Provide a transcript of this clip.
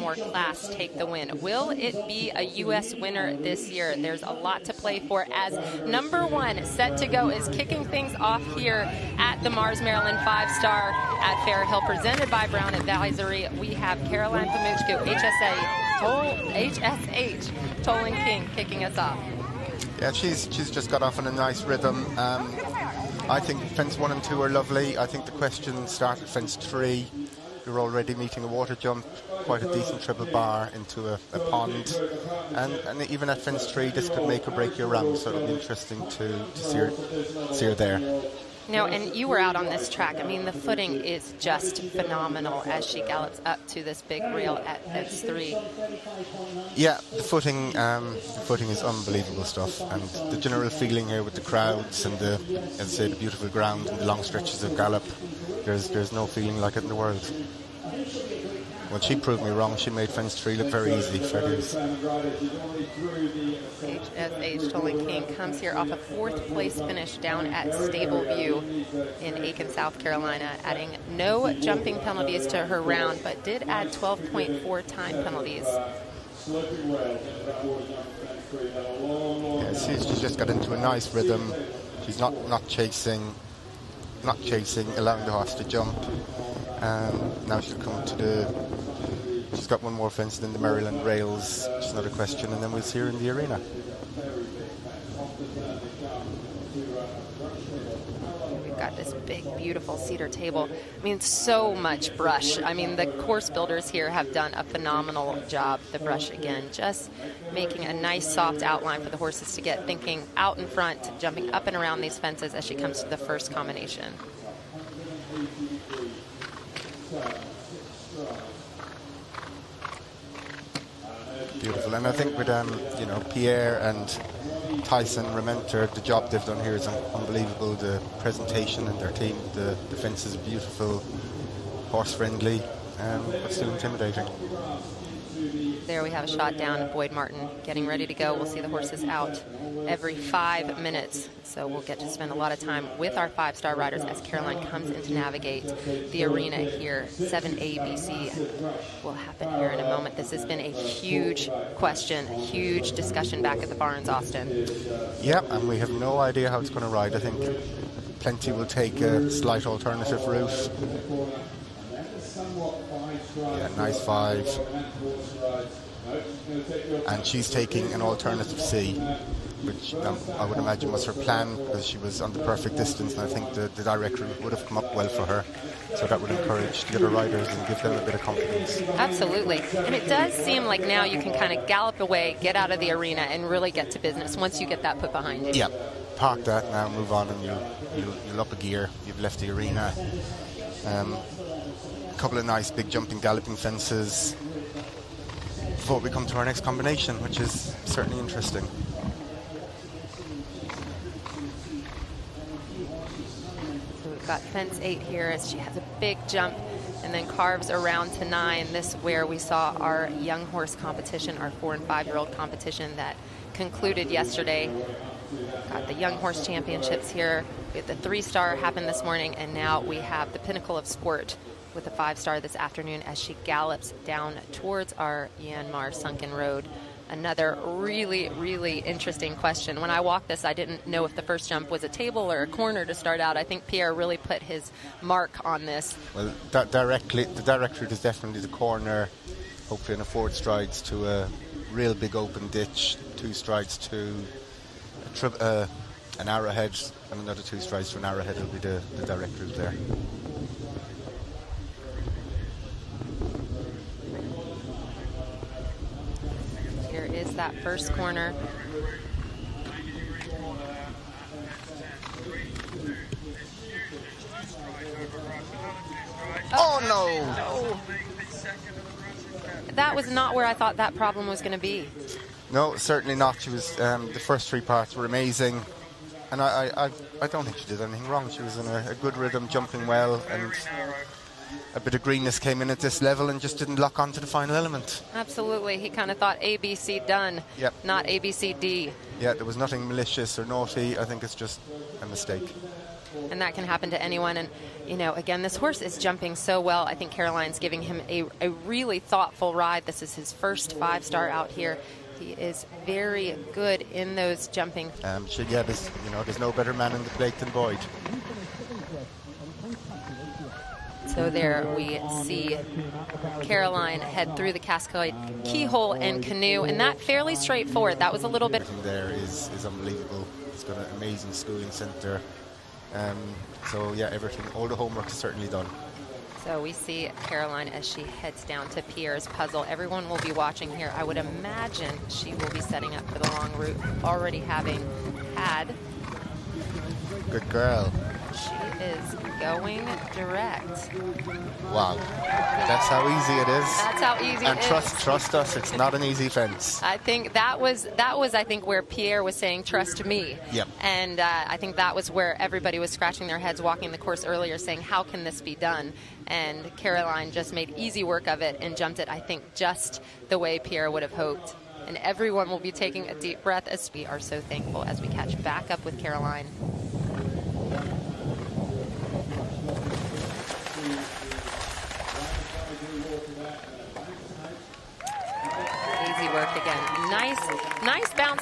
sophomore class take the win. Will it be a U.S. winner this year? There's a lot to play for as number one set to go is kicking things off here at the Mars, Maryland 5-star at Fair Hill, presented by Brown Advisory. We have Caroline Pamuchko, HSH, Tolan King kicking us off. Yeah, she's just got off on a nice rhythm. I think fence 1 and 2 are lovely. I think the question started fence 3. You're already meeting a water jump, quite a decent triple bar into a pond. And even at fence 3, this could make or break your round, so it'll be interesting to see her there. No, and you were out on this track. I mean, the footing is just phenomenal as she gallops up to this big rail at fence 3. Yeah, the footing is unbelievable stuff, and the general feeling here with the crowds and the beautiful ground and the long stretches of gallop, there's no feeling like it in the world. Well, she proved me wrong. She made fence 3 look very easy. Fair dues. HSH Tolan King comes here off a 4th place finish down at Stable View in Aiken, South Carolina, adding no jumping penalties to her round, but did add 12.4 time penalties. Yeah, she's just got into a nice rhythm. She's not chasing, allowing the horse to jump. Now she'll come to she's got one more fence than the Maryland rails, which is another question, and then we'll see her in the arena. We've got this big, beautiful cedar table. I mean, so much brush. I mean, the course builders here have done a phenomenal job. The brush, again, just making a nice, soft outline for the horses to get thinking out in front, jumping up and around these fences as she comes to the first combination. Beautiful, and I think with Pierre and Tyson Rementer, the job they've done here is unbelievable. The presentation and their team, the fences are beautiful, horse friendly, but still intimidating. There we have a shot down of Boyd Martin getting ready to go. We'll see the horses out every 5 minutes, so we'll get to spend a lot of time with our 5-star riders as Caroline comes in to navigate the arena here. 7ABC will happen here in a moment. This has been a huge question, a huge discussion back at the Barns, Austin. Yeah, and we have no idea how it's going to ride. I think plenty will take a slight alternative route. Yeah, nice 5. And she's taking an alternative C, which I would imagine was her plan, because she was on the perfect distance, and I think the director would have come up well for her. So that would encourage the other riders and give them a bit of confidence. Absolutely. And it does seem like now you can kind of gallop away, get out of the arena, and really get to business once you get that put behind you. Yeah, park that now, move on, and you'll up a gear. You've left the arena. A couple of nice big jumping galloping fences before we come to our next combination, which is certainly interesting. So we've got fence 8 here as she has a big jump and then carves around to 9. This where we saw our young horse competition, our 4- and 5-year-old competition that concluded yesterday. Got the young horse championships here. We had the 3-star happen this morning, and now we have the pinnacle of sport with the 5-star this afternoon as she gallops down towards our Yanmar Sunken Road. Another really, really interesting question. When I walked this, I didn't know if the first jump was a table or a corner to start out. I think Pierre really put his mark on this. Well, the direct route is definitely the corner, hopefully in a 4 strides to a real big open ditch, 2 strides to an arrowhead, and another 2 strides to an arrowhead will be the direct route there. Here is that first corner. Oh no! That was not where I thought that problem was going to be. No, certainly not. She was the first 3 parts were amazing, and I don't think she did anything wrong. She was in a good rhythm, jumping well, and a bit of greenness came in at this level and just didn't lock on to the final element. Absolutely. He kind of thought ABC done, yep. Not ABCD. Yeah, there was nothing malicious or naughty. I think it's just a mistake. and that can happen to anyone. And, you know, again, this horse is jumping so well. I think Caroline's giving him a really thoughtful ride. This is his first 5-star out here. He is very good in those jumping. So yeah, there's no better man in the plate than Boyd. So there we see Caroline head through the Cascade Keyhole and Canoe, and that fairly straightforward. That was a little bit. Everything there is unbelievable. It's got an amazing schooling centre. So yeah, everything, all the homework is certainly done. So we see Caroline as she heads down to Pierre's Puzzle. Everyone will be watching here. I would imagine she will be setting up for the long route, already having had. Good girl. She is going direct. Wow, that's how easy it is. That's how easy and it is. And trust us, it's not an easy fence. I think that was I think where Pierre was saying trust me. Yep. And I think that was where everybody was scratching their heads walking the course earlier, saying how can this be done? And Caroline just made easy work of it and jumped it, I think, just the way Pierre would have hoped. And everyone will be taking a deep breath as we are so thankful as we catch back up with Caroline. Easy work again. Nice bounce.